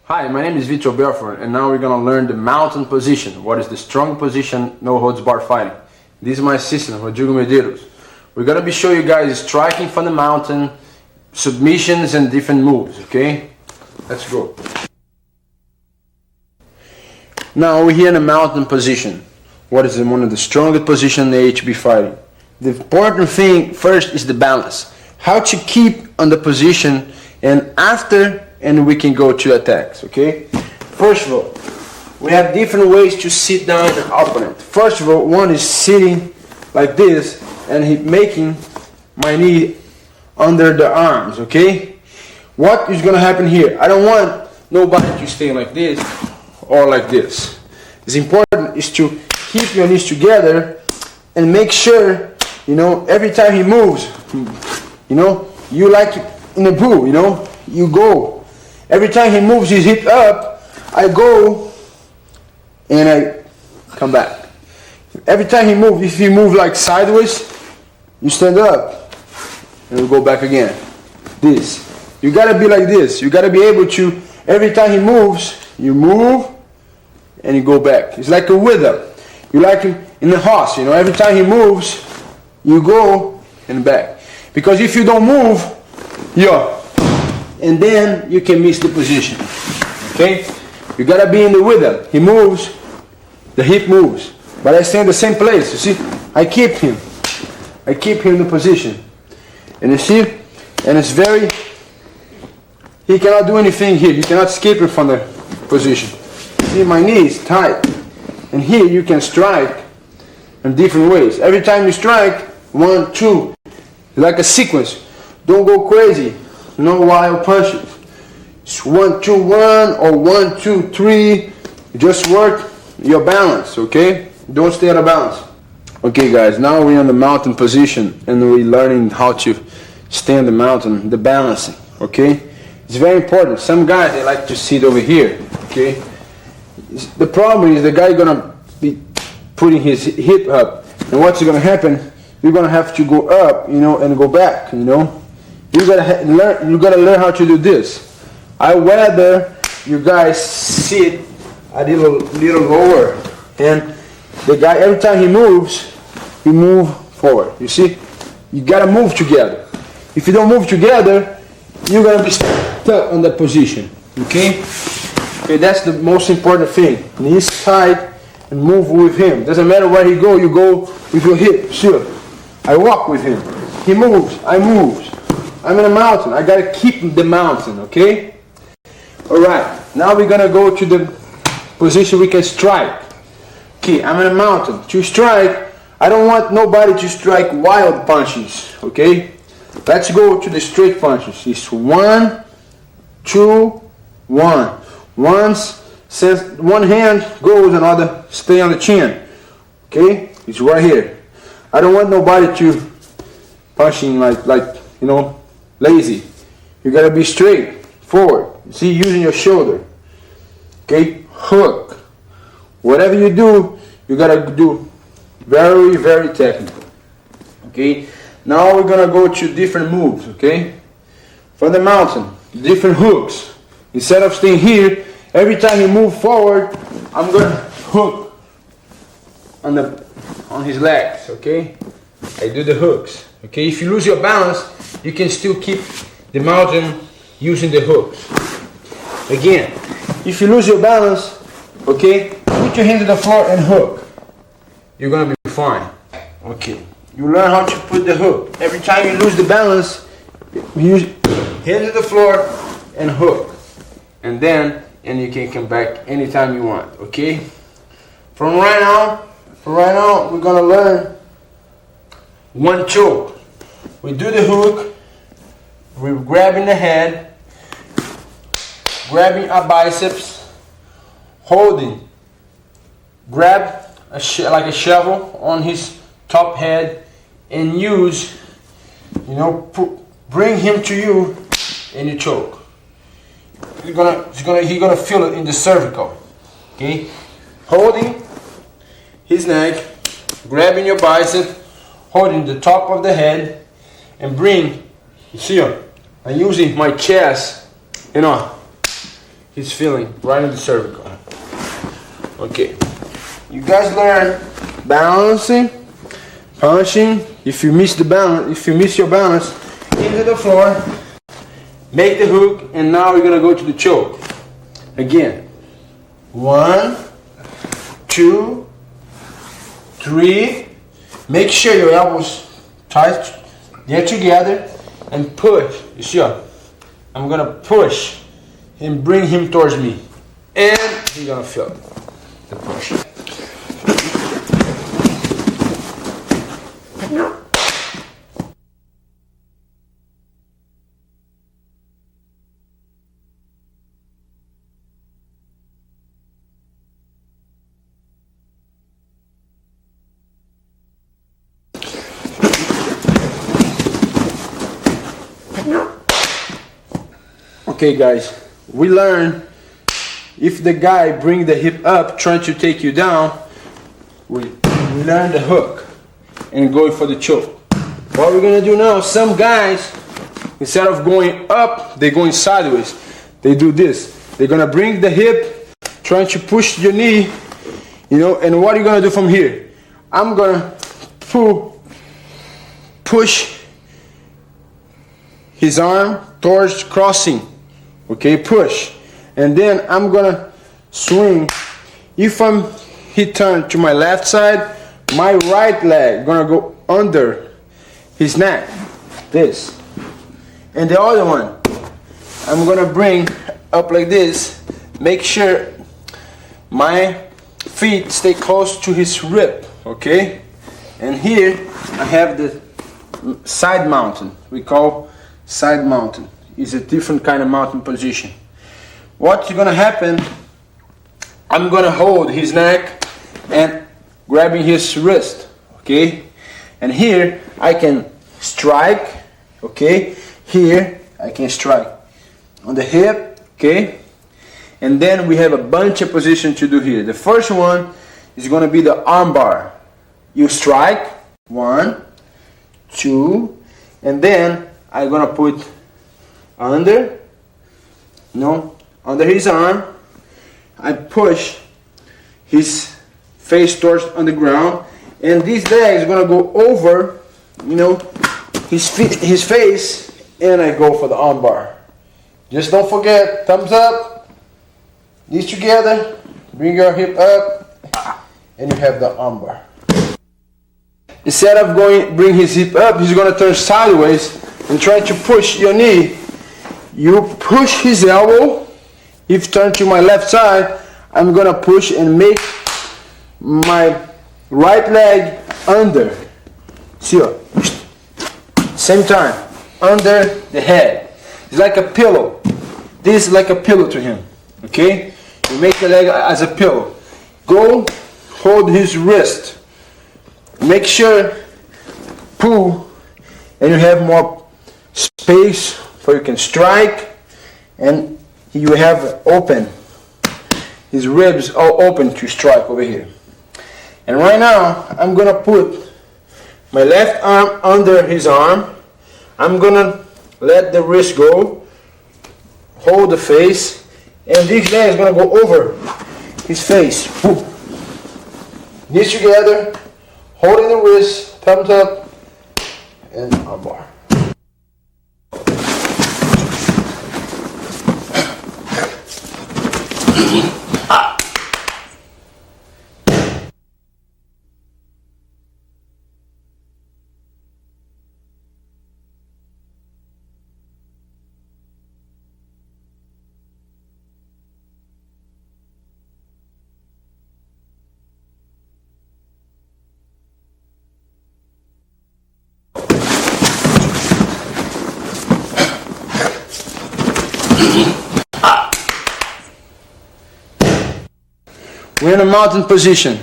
Hi, my name is Vitor Belfort, and now we're going to learn the mountain position. What is the strong position, no holds barred fighting. This is my assistant, Rodrigo Medeiros. We're going to be showing you guys striking from the mountain, submissions and different moves, okay? Let's go. Now we're here in the mountain position. What is one of the strongest positions in the HB fighting? The important thing first is the balance. How to keep on the position and we can go to attacks, okay? First of all, we have different ways to sit down an opponent. First of all, one is sitting like this and making my knee under the arms, okay? What is gonna happen here? I don't want nobody to stay like this or like this. It's important is to keep your knees together and make sure, every time he moves, you like in a bull, you go. Every time he moves his hip up, I go and I come back. Every time he moves, if he moves like sideways, you stand up and we go back again. This. You gotta be like this. You gotta be able to, every time he moves, you move and you go back. It's like a rhythm. You like him in the horse, every time he moves, you go and back. Because if you don't move, and then you can miss the position. Okay? You gotta be in the rhythm. He moves, the hip moves. But I stay in the same place. You see? I keep him in the position. And you see? And it's he cannot do anything here. You cannot escape him from the position. See, my knee is tight. And here you can strike in different ways. Every time you strike, 1, 2, like a sequence. Don't go crazy. No wild punches. It's 1, 2, 1 or 1, 2, 3. Just work your balance, okay? Don't stay out of balance. Okay guys, now we're in the mountain position and we're learning how to stay on the mountain, the balancing, okay? It's very important. Some guys, they like to sit over here, okay? The problem is the guy gonna be putting his hip up, and what's gonna happen? You're gonna have to go up, and go back, You gotta learn how to do this. I rather you guys sit a little lower, and the guy every time he moves, you move forward. You see, you gotta move together. If you don't move together, you're gonna be stuck on that position. Okay? Okay, that's the most important thing. Knees tight and move with him. Doesn't matter where he go, you go with your hip. Sure. I walk with him. He moves, I move. I'm in a mountain. I gotta keep the mountain, okay? Alright, now we're gonna go to the position we can strike. Okay, I'm in a mountain. To strike, I don't want nobody to strike wild punches, okay? Let's go to the straight punches. It's 1, 2, 1. Once, since one hand goes, another stay on the chin. Okay? It's right here. I don't want nobody to punching like lazy. You gotta be straight, forward. See, using your shoulder. Okay? Hook. Whatever you do, you gotta do very, very technical. Okay? Now we're gonna go to different moves, okay? For the mountain, different hooks. Instead of staying here, every time you move forward, I'm gonna hook on his legs, okay? I do the hooks. Okay, if you lose your balance, you can still keep the mountain using the hooks. Again, if you lose your balance, okay, put your hand to the floor and hook. You're gonna be fine. Okay, you learn how to put the hook. Every time you lose the balance, you use hand to the floor and hook. And then you can come back anytime you want, okay? From right now, For right now, we're gonna learn one choke. We do the hook, we're grabbing the head, grabbing our biceps, holding, grab like a shovel on his top head, and use, bring him to you, and you choke. He's gonna feel it in the cervical. Okay, holding his neck, grabbing your bicep, holding the top of the head, and bring. You see, I'm using my chest. He's feeling right in the cervical. Okay, you guys learn balancing, punching. If you miss your balance, into the floor, make the hook, and now we're gonna go to the choke. Again, 1, 2, 3. Make sure your elbows tight, they're together, and push. You see, I'm gonna push and bring him towards me, and he's gonna feel it, the push. Okay guys, we learn if the guy bring the hip up trying to take you down, we learn the hook and going for the choke. What we're gonna do now, some guys, instead of going up, they're going sideways. They do this. They're gonna bring the hip, trying to push your knee, and what are you gonna do from here? I'm gonna push his arm towards crossing. Okay, push, and then I'm gonna swing. If he turned to my left side, my right leg gonna go under his neck, this, and the other one I'm gonna bring up like this. Make sure my feet stay close to his rib. Okay, and here I have the side mountain. We call side mountain. Is a different kind of mountain position. What's gonna happen? I'm gonna hold his neck and grabbing his wrist, okay? And here I can strike, okay? Here I can strike on the hip, okay? And then we have a bunch of positions to do here. The first one is gonna be the arm bar. You strike, 1, 2, and then I'm gonna put under his arm. I push his face towards on the ground, and this leg is gonna go over, his face, and I go for the arm bar. Just don't forget, thumbs up, these together, bring your hip up, and you have the arm bar. Instead of bring his hip up, he's gonna turn sideways and try to push your knee. You push his elbow. If turn to my left side, I'm gonna push and make my right leg under. See, same time, under the head. It's like a pillow. This is like a pillow to him. Okay? You make the leg as a pillow. Go, hold his wrist. Make sure, pull, and you have more space. So you can strike, and you have open, his ribs all open to strike over here. And right now, I'm gonna put my left arm under his arm. I'm gonna let the wrist go, hold the face, and this leg is gonna go over his face. Knees together, holding the wrist, thumbs up, and arm bar. we're in a mountain position.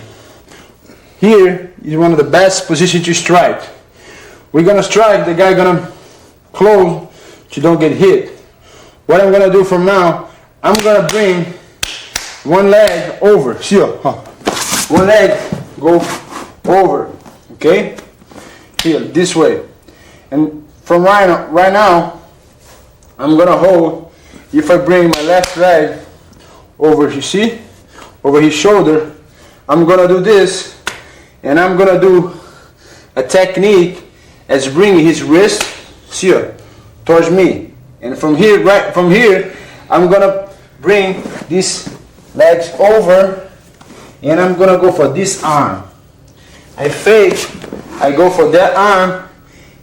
Here is one of the best positions to strike. We're gonna strike, the guy gonna close so you don't get hit. What I'm gonna do from now, I'm gonna bring one leg over. See, one leg go over. Okay? Here, this way. And from right now, I'm gonna hold. If I bring my left leg over, you see, over his shoulder, I'm gonna do this, and I'm gonna do a technique as bringing his wrist here towards me. And from here, I'm gonna bring these legs over, and I'm gonna go for this arm. I fake, I go for that arm,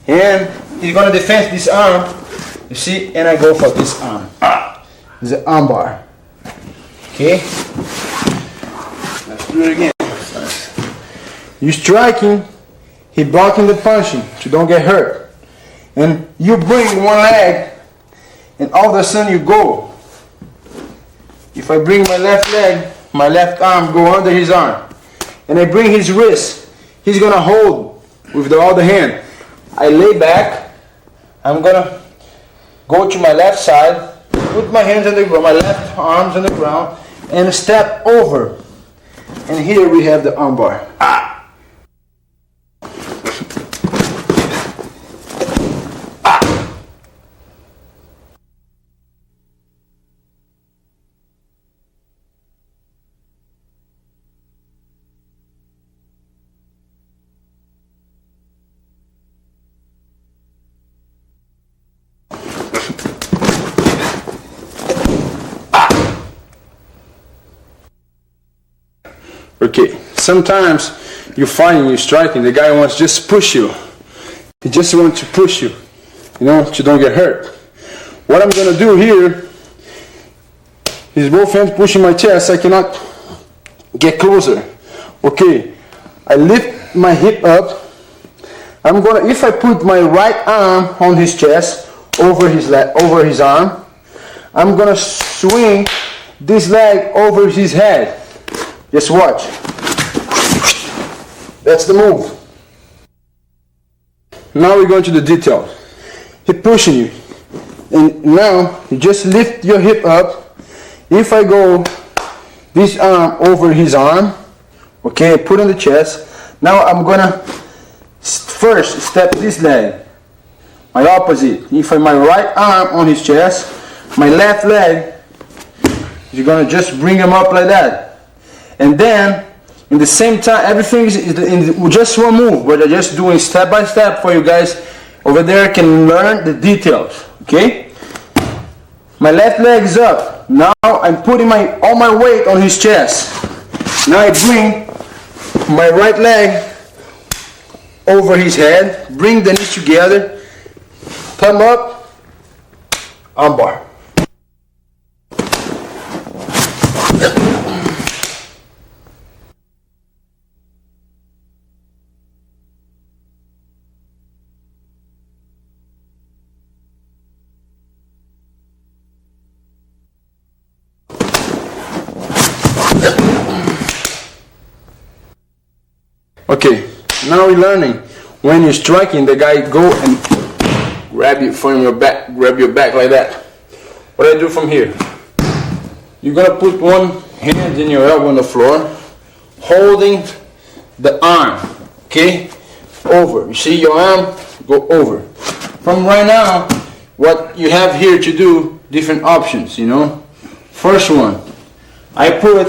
and he's gonna defend this arm, you see, and I go for this arm. This is an arm bar. Okay? Let's do it again. You striking, he blocking the punching, so you don't get hurt. And you bring one leg, and all of a sudden you go. If I bring my left leg, my left arm go under his arm, and I bring his wrist, he's gonna hold with the other hand. I lay back, I'm gonna go to my left side, put my hands on the ground, my left arms on the ground, and step over. And here we have the arm bar. Okay, sometimes you're fighting, you're striking, the guy wants to just push you. He just wants to push you, you know, so you don't get hurt. What I'm going to do here is both hands pushing my chest, I cannot get closer. Okay, I lift my hip up. I'm going to, if I put my right arm on his chest, over his arm, I'm going to swing this leg over his head. Just watch. That's the move. Now we're going to the details. He pushing you. And now you just lift your hip up. If I go this arm over his arm, okay, put on the chest. Now I'm gonna first step this leg. My opposite. If I my right arm on his chest, my left leg, you're gonna just bring him up like that. And then, in the same time, everything is in just one move, but I'm just doing step by step for you guys over there can learn the details, okay? My left leg is up. Now I'm putting all my weight on his chest. Now I bring my right leg over his head, bring the knees together, thumb up, arm bar. Okay, now we're learning. When you're striking, the guy go and grab you from your back, grab your back like that. What I do from here? You're gonna put one hand in your elbow on the floor, holding the arm, okay? Over. You see your arm go over. From right now, what you have here to do, different options, you know. First one, I put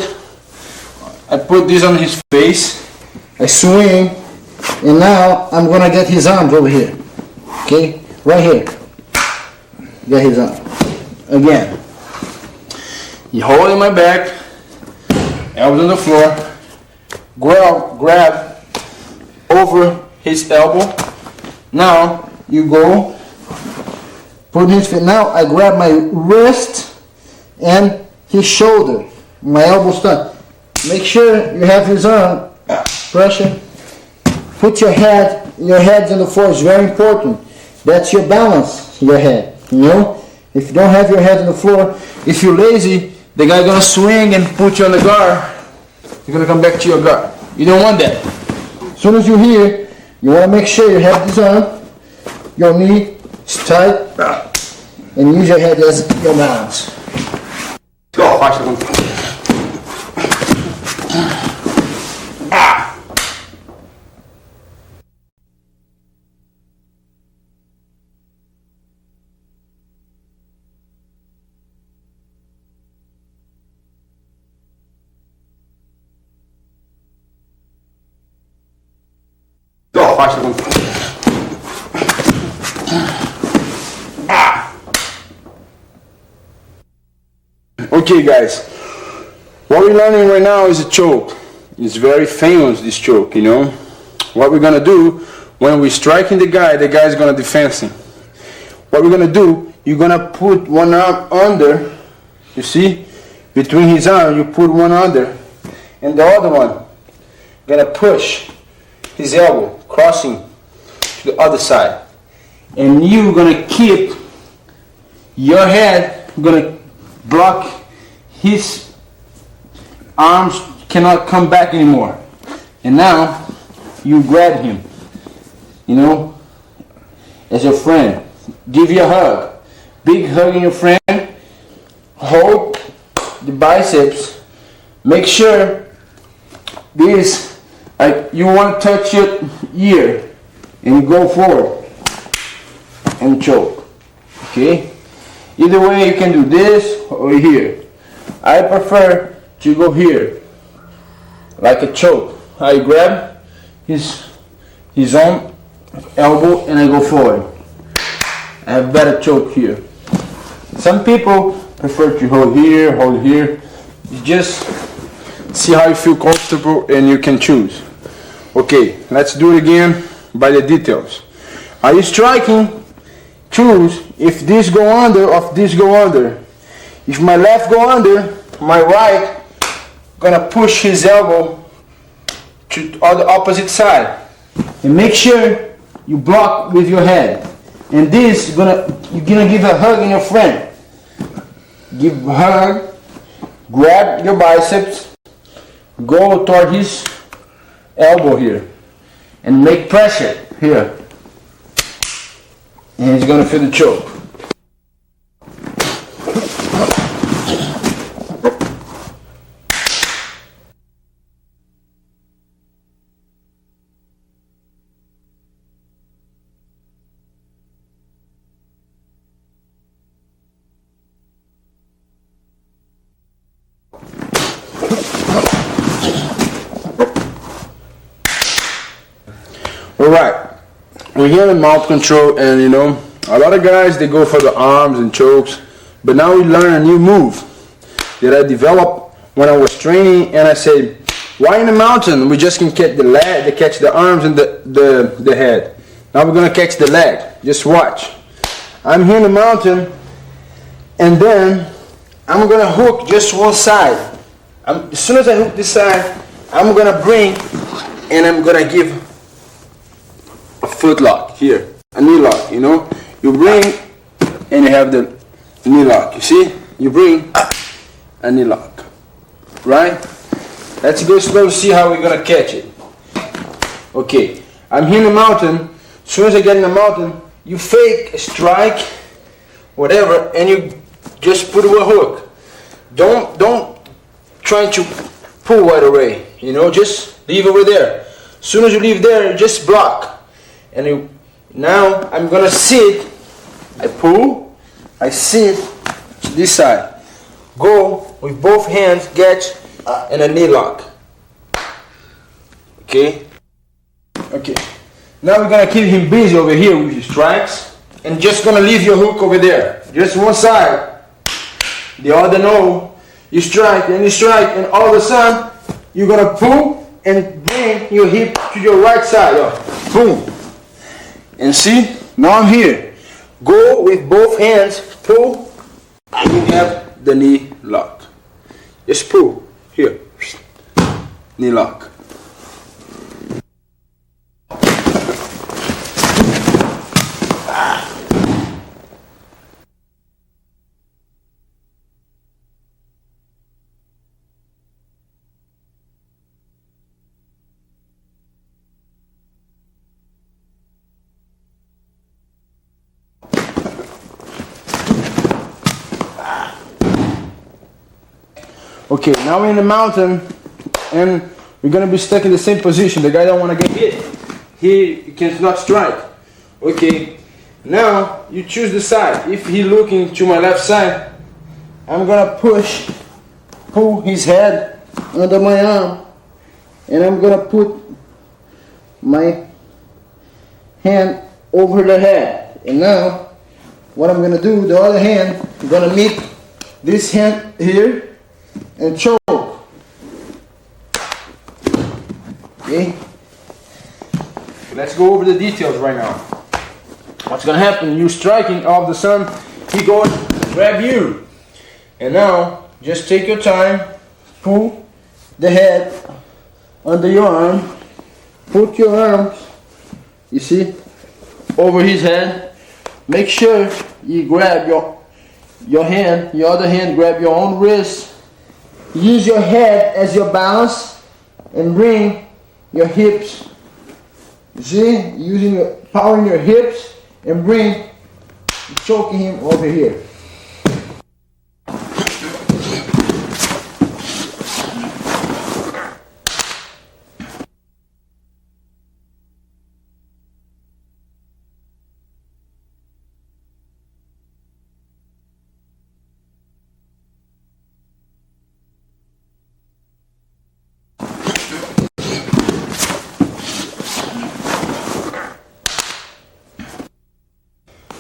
this on his face. I swing, and now I'm gonna get his arms over here. Okay, right here. Get his arm. Again. You hold in my back, elbows on the floor, grab over his elbow. Now you go, put his feet. Now I grab my wrist and his shoulder. My elbow stuck. Make sure you have his arm. Pressure. Put your heads on the floor. It's very important. That's your balance, your head. You know? If you don't have your head on the floor, if you're lazy, the guy gonna swing and put you on the guard. You're gonna come back to your guard. You don't want that. As soon as you're here, you wanna make sure you have this arm, your knee is tight, and use your head as your balance. Go, faixa com. Go, faixa com. Okay guys, what we're learning right now is a choke. It's very famous, this choke, you know. What we're gonna do, when we're striking the guy is gonna defense him. What we're gonna do, you're gonna put one arm under, you see, between his arm, you put one under, and the other one, gonna push his elbow, crossing to the other side. And you're gonna keep your head, gonna block his arms, cannot come back anymore. And now you grab him, you know, as your friend. Give you a hug, big hug in your friend. Hold the biceps. Make sure this, like you want to touch your ear, and you go forward and choke. Okay. Either way, you can do this or here. I prefer to go here, like a choke. I grab his own elbow and I go forward. I have better choke here. Some people prefer to hold here. You just see how you feel comfortable and you can choose. Okay, let's do it again by the details. Are you striking? Choose if this go under or if this go under. If my left go under, my right gonna push his elbow to the opposite side. And make sure you block with your head. And this you're gonna give a hug in your friend. Give a hug, grab your biceps, go toward his elbow here, and make pressure here. And he's gonna feel the choke. Alright, we're here in mouth control, and you know, a lot of guys, they go for the arms and chokes, but now we learn a new move that I developed when I was training, and I said, why in the mountain we just can catch the leg, catch the arms and the head. Now we're gonna catch the leg. Just watch. I'm here in the mountain, and then I'm gonna hook just one side. As soon as I hook this side, I'm gonna bring, and I'm gonna give a foot lock here, a knee lock, you know. You bring and you have the knee lock, you see? You bring a knee lock, right? Let's go slow to see how we're gonna catch it. Okay, I'm here in the mountain. As soon as I get in the mountain, you fake a strike, whatever, and you just put a hook. Don't try to pull right away, you know, just leave over there. As soon as you leave there, just block. And now I'm gonna sit. I pull, I sit to this side. Go with both hands, catch, and a knee lock. Okay? Okay. Now we're gonna keep him busy over here with his strikes, and just gonna leave your hook over there. Just one side. The other no. You strike, and all of a sudden you're gonna pull and bring your hip to your right side. Boom. And see, now I'm here. Go with both hands, pull, and you have the knee lock. Just pull, here, knee lock. Okay, now we're in the mountain and we're gonna be stuck in the same position. The guy don't wanna get hit. He cannot strike. Okay, now you choose the side. If he looking to my left side, I'm gonna pull his head under my arm, and I'm gonna put my hand over the head. And now what I'm gonna do, the other hand, I'm gonna meet this hand here and choke. Okay, let's go over the details right now. What's gonna happen? You striking, all of a sudden he goes grab you, and now just take your time, pull the head under your arm, put your arms, you see, over his head. Make sure you grab your hand, your other hand, grab your own wrist. Use your head as your balance and bring your hips. You see, using your power in your hips and bring, choking him over here.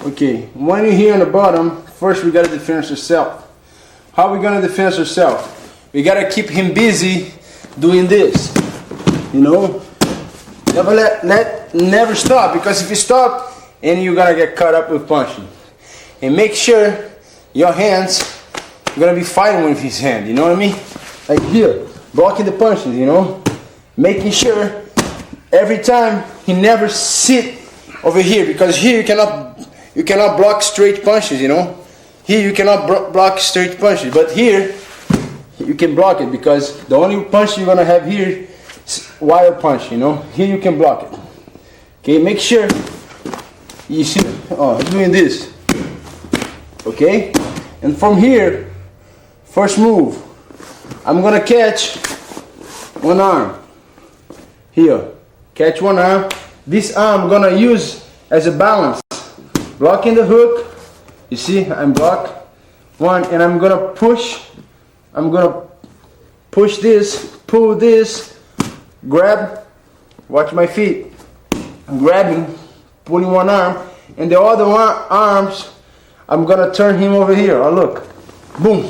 Okay, when you're here on the bottom, first we gotta defend ourselves. How are we gonna defend ourselves? We gotta keep him busy doing this. You know, never stop, because if you stop, and you're gonna get caught up with punching. And make sure your hands are gonna be fighting with his hand. You know what I mean? Like here, blocking the punches. You know, making sure every time he never sit over here, because here you cannot block straight punches, you know. Here you cannot block straight punches, but here you can block it, because the only punch you're gonna have here is wire punch, you know. Here you can block it. Okay, make sure you see. Oh, he's doing this. Okay, and from here, first move, I'm gonna catch one arm. Here, catch one arm. This arm I'm gonna use as a balance. Blocking the hook, you see, I'm blocked one, and I'm gonna push this, pull this, grab, watch my feet, I'm grabbing, pulling one arm, and the other arms, I'm gonna turn him over here. Oh, look, boom,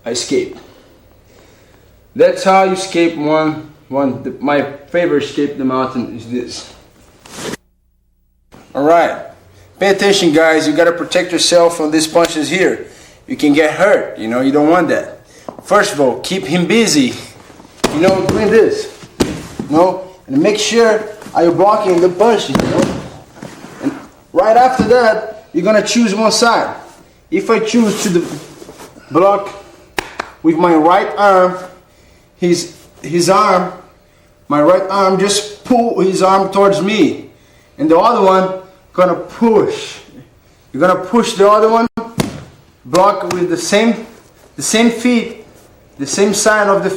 I escape. That's how you escape one. My favorite escape the mountain is this. Alright, pay attention guys, you gotta protect yourself from these punches here. You can get hurt, you know, you don't want that. First of all, keep him busy, you know, doing this, you know, and make sure are you blocking the punches, you know. And right after that, you're gonna choose one side. If I choose to block with my right arm, his arm, my right arm, just pull his arm towards me. And the other one gonna push. You're gonna push the other one, block with the same feet, the same side of the.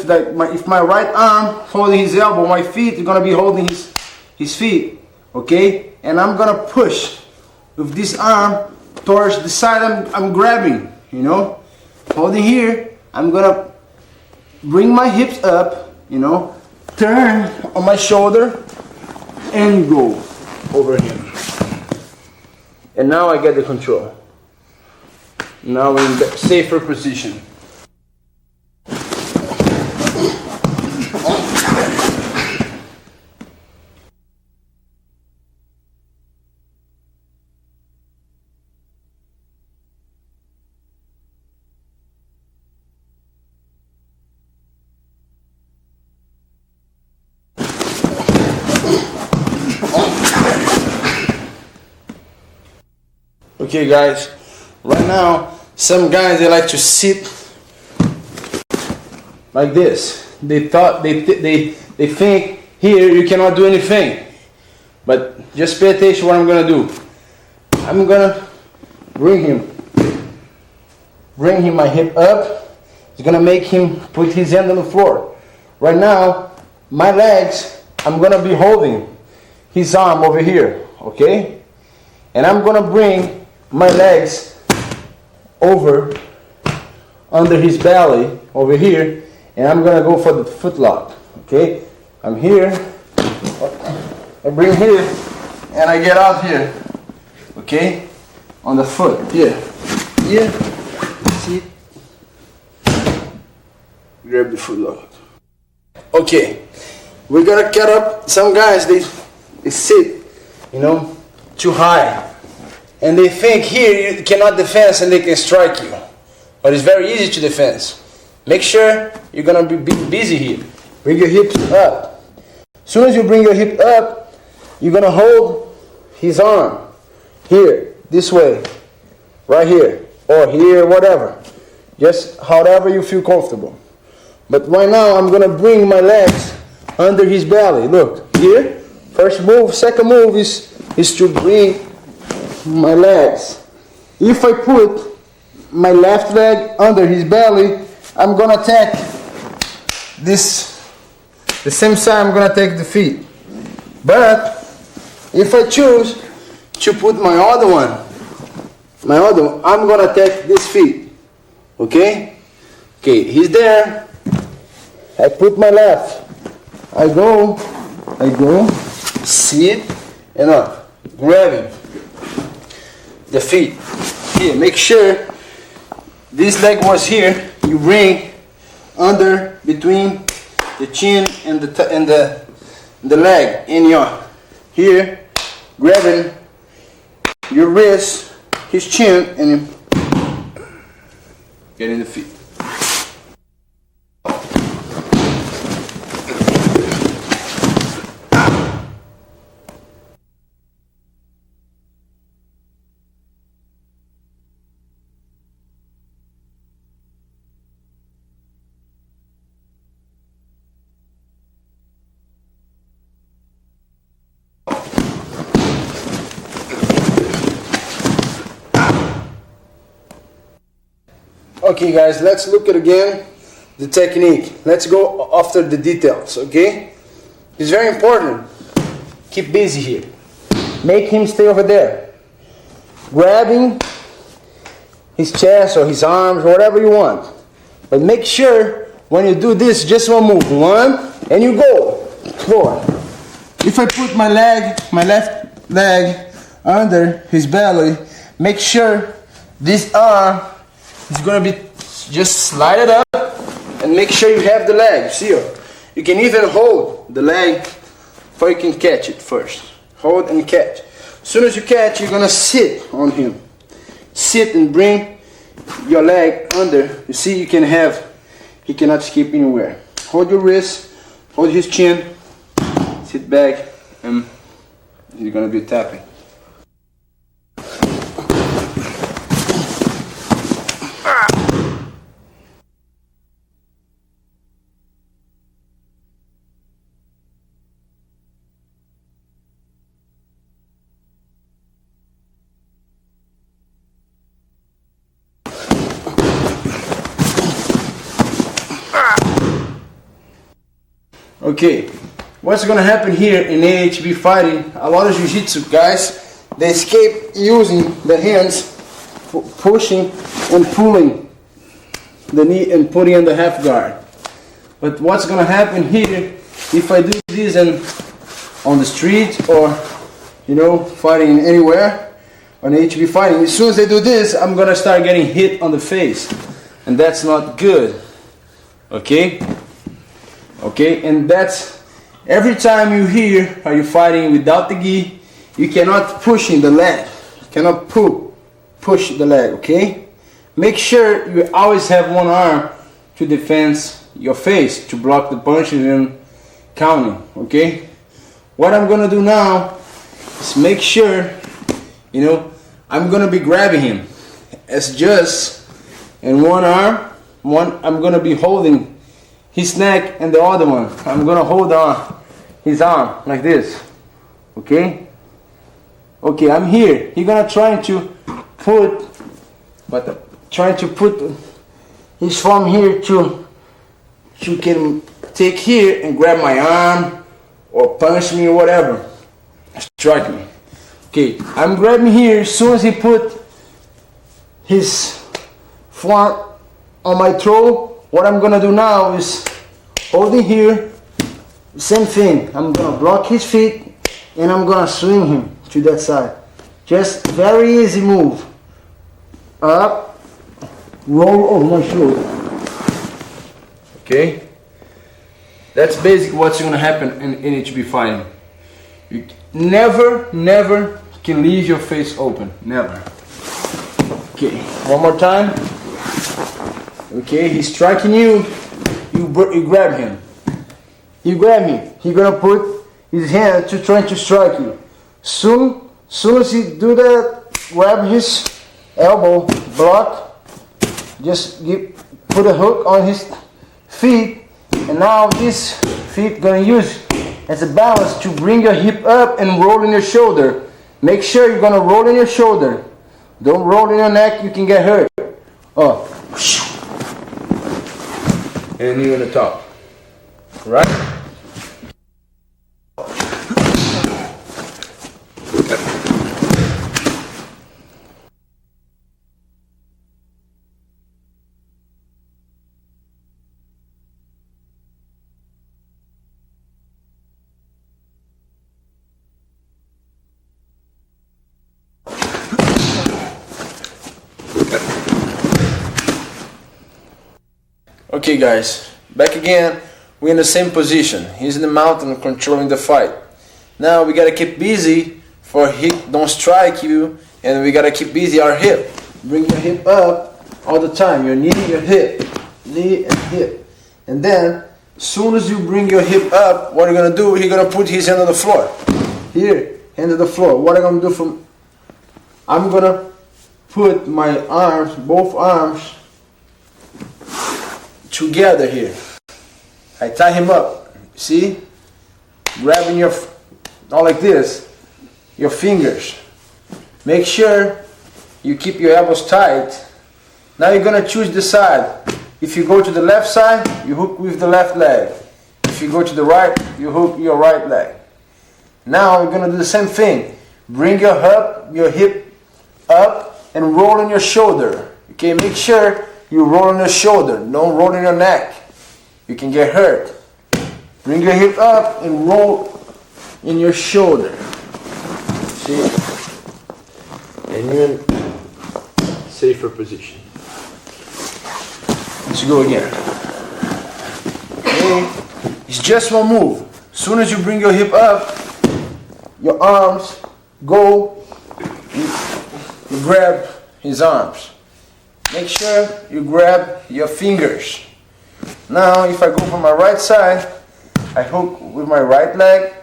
If my right arm holding his elbow, my feet are gonna be holding his feet. Okay, and I'm gonna push with this arm towards the side I'm grabbing. You know, holding here. I'm gonna bring my hips up. You know, turn on my shoulder and go over him. And now I get the control. Now we're in the safer position. Okay guys, right now some guys, they like to sit like this. They think here you cannot do anything, but just pay attention what I'm gonna do. I'm gonna bring him bring him my hip up. It's gonna make him put his hand on the floor. Right now, my legs, I'm gonna be holding his arm over here, okay? And I'm gonna bring my legs over under his belly over here, and I'm gonna go for the foot lock, okay? I'm here, I bring here, and I get out here, okay? On the foot, here, see? Grab the foot lock. Okay, we're gonna cut up. Some guys, they sit, too high, and they think here you cannot defend and they can strike you, but it's very easy to defend. Make sure you're gonna be busy here. Bring your hips up. As soon as you bring your hip up, you're gonna hold his arm here, this way, right here, or here, whatever, just however you feel comfortable. But right now I'm gonna bring my legs under his belly. Look here. First move, second move is to bring my legs. If I put my left leg under his belly, I'm gonna attack this. The same side I'm gonna take the feet. But if I choose to put my other one, I'm gonna attack this feet. Okay? Okay, he's there. I put my left. I go, sit, and up. Grab him. The feet. Here, make sure this leg was here. You bring under between the chin and the leg in your here, grabbing your wrist, his chin, and you get in the feet. Okay guys, let's look at again the technique. Let's go after the details, okay? It's very important. Keep busy here. Make him stay over there. Grabbing his chest or his arms, whatever you want. But make sure when you do this, just one move. One, and you go. Four. If I put my left leg under his belly, make sure this arm is gonna be just slide it up and make sure you have the leg. See, you can even hold the leg before you can catch it first. Hold and catch. As soon as you catch, you're gonna sit on him. Sit and bring your leg under. You see, he cannot escape anywhere. Hold your wrist, hold his chin, sit back, and he's gonna be tapping. Okay, what's gonna happen here in AHB fighting? A lot of jiu-jitsu guys, they escape using the hands, pushing and pulling the knee and putting in the half guard. But what's gonna happen here if I do this on the street or fighting anywhere on AHB fighting? As soon as I do this, I'm gonna start getting hit on the face, and that's not good. Okay, and that's every time you hear are you fighting without the gi, you cannot push in the leg. You cannot push the leg, okay? Make sure you always have one arm to defend your face, to block the punches and counting, okay? What I'm gonna do now is make sure, I'm gonna be grabbing him as just in one arm, I'm gonna be holding his neck, and the other one I'm gonna hold on his arm like this. Okay, I'm here. He's gonna try to put, but trying to put his form here to can take here and grab my arm or punch me or whatever, strike me. Okay, I'm grabbing here. As soon as he put his form on my throat, what I'm gonna do now is holding here, same thing. I'm gonna block his feet and I'm gonna swing him to that side. Just very easy move. Up, roll over my shoulder. Okay? That's basically what's going to happen in HB fighting. You never can leave your face open. Never. Okay, one more time. Okay, he's striking you. You grab him. You grab him. He's gonna put his hand to try to strike you. Soon as he do that, grab his elbow, block. Just put a hook on his feet, and now this feet gonna use as a balance to bring your hip up and roll in your shoulder. Make sure you're gonna roll in your shoulder. Don't roll in your neck, you can get hurt. Oh. And you're on the top. Right? Okay guys, back again. We're in the same position. He's in the mountain controlling the fight. Now we gotta keep busy for he don't strike you, and we gotta keep busy our hip. Bring your hip up all the time. Your knee, your hip, knee and hip. And then, as soon as you bring your hip up, what you're gonna do? He's gonna put his hand on the floor. Here, hand on the floor. What I'm gonna do I'm gonna put my arms, both arms, together here. I tie him up. See? Grabbing not like this, your fingers. Make sure you keep your elbows tight. Now you're gonna choose the side. If you go to the left side, you hook with the left leg. If you go to the right, you hook your right leg. Now you're gonna do the same thing. Bring your hip up and roll on your shoulder. Okay, make sure you roll on your shoulder, don't roll in your neck. You can get hurt. Bring your hip up and roll in your shoulder. See? And you're in safer position. Let's go again. Okay. It's just one move. As soon as you bring your hip up, your arms go, you grab his arms. Make sure you grab your fingers. Now, if I go from my right side, I hook with my right leg.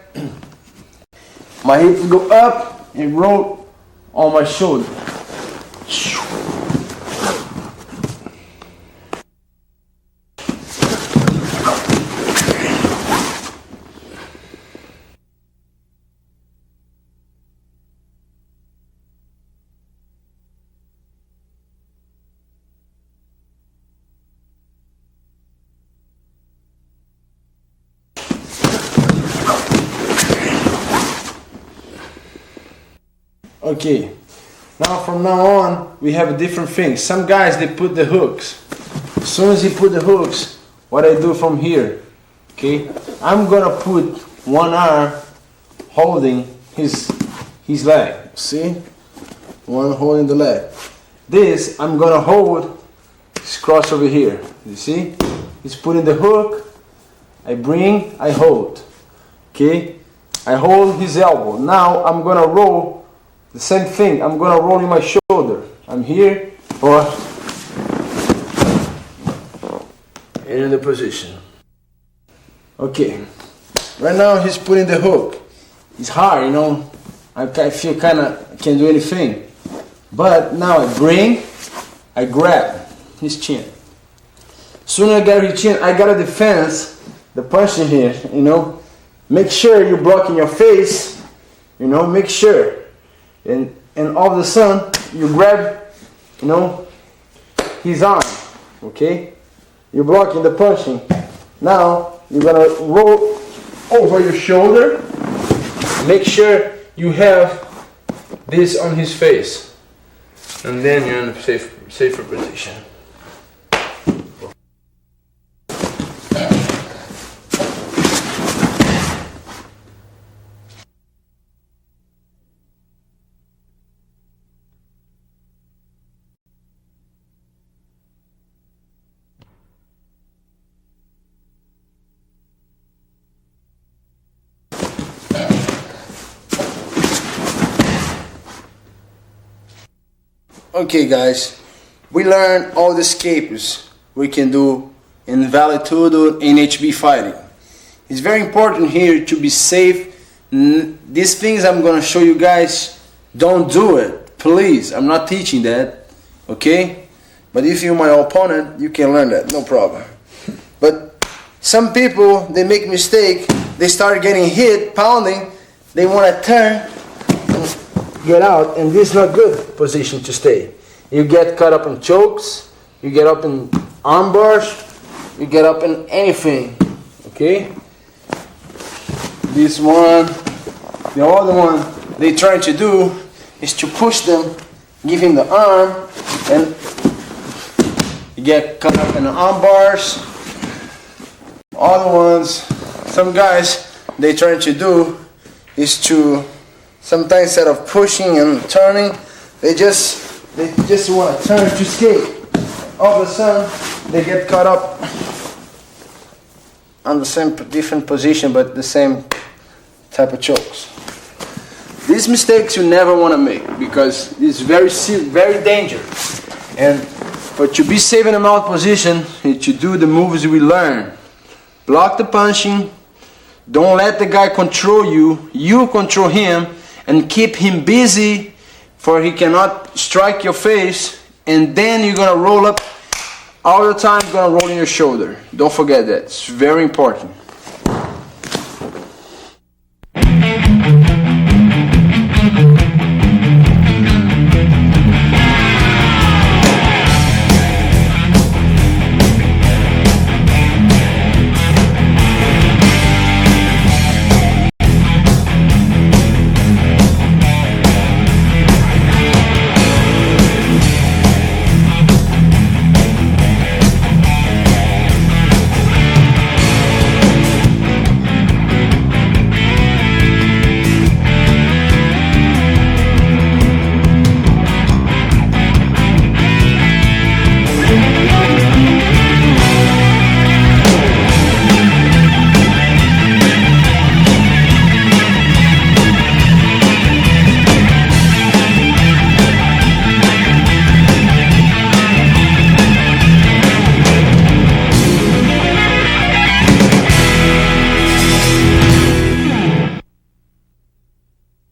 My hips go up and roll on my shoulder. Okay, now from now on we have a different thing. Some guys, they put the hooks. As soon as he put the hooks, what I do from here, okay, I'm gonna put one arm holding his leg. See, one holding the leg. This I'm gonna hold his cross over here. You see, he's putting the hook. I bring, I hold. Okay, I hold his elbow. Now I'm gonna roll. The same thing, I'm gonna roll in my shoulder. I'm here, or in the position. Okay, right now he's putting the hook. It's hard, you know. I feel kinda can't do anything. But now I bring, I grab his chin. Soon as I get his chin, I gotta defense the punching here, you know. Make sure you're blocking your face, you know, make sure. And all of a sudden, you grab, you know, his arm, okay? You're blocking the punching. Now you're gonna roll over your shoulder. Make sure you have this on his face, and then you're in a safer position. Okay guys, we learned all the escapes we can do in vale-tudo in HB fighting. It's very important here to be safe. These things I'm gonna show you guys, don't do it, please. I'm not teaching that, okay? But if you're my opponent, you can learn that, no problem. But some people, they make mistake, they start getting hit, pounding, they wanna turn, get out, and this is not good position to stay. You get caught up in chokes, you get up in arm bars, you get up in anything, okay? This one, the other one, they try to do is to push them, give him the arm, and you get caught up in the arm bars. Other ones, some guys, they try to do is to sometimes instead of pushing and turning, they just want to turn to escape. All of a sudden, they get caught up on the same different position, but the same type of chokes. These mistakes you never want to make because it's very dangerous. And to be safe in a mount position, is to do the moves we learn. Block the punching. Don't let the guy control you. You control him. And keep him busy for he cannot strike your face, and then you're gonna roll up all the time, you're gonna roll in your shoulder. Don't forget that, it's very important.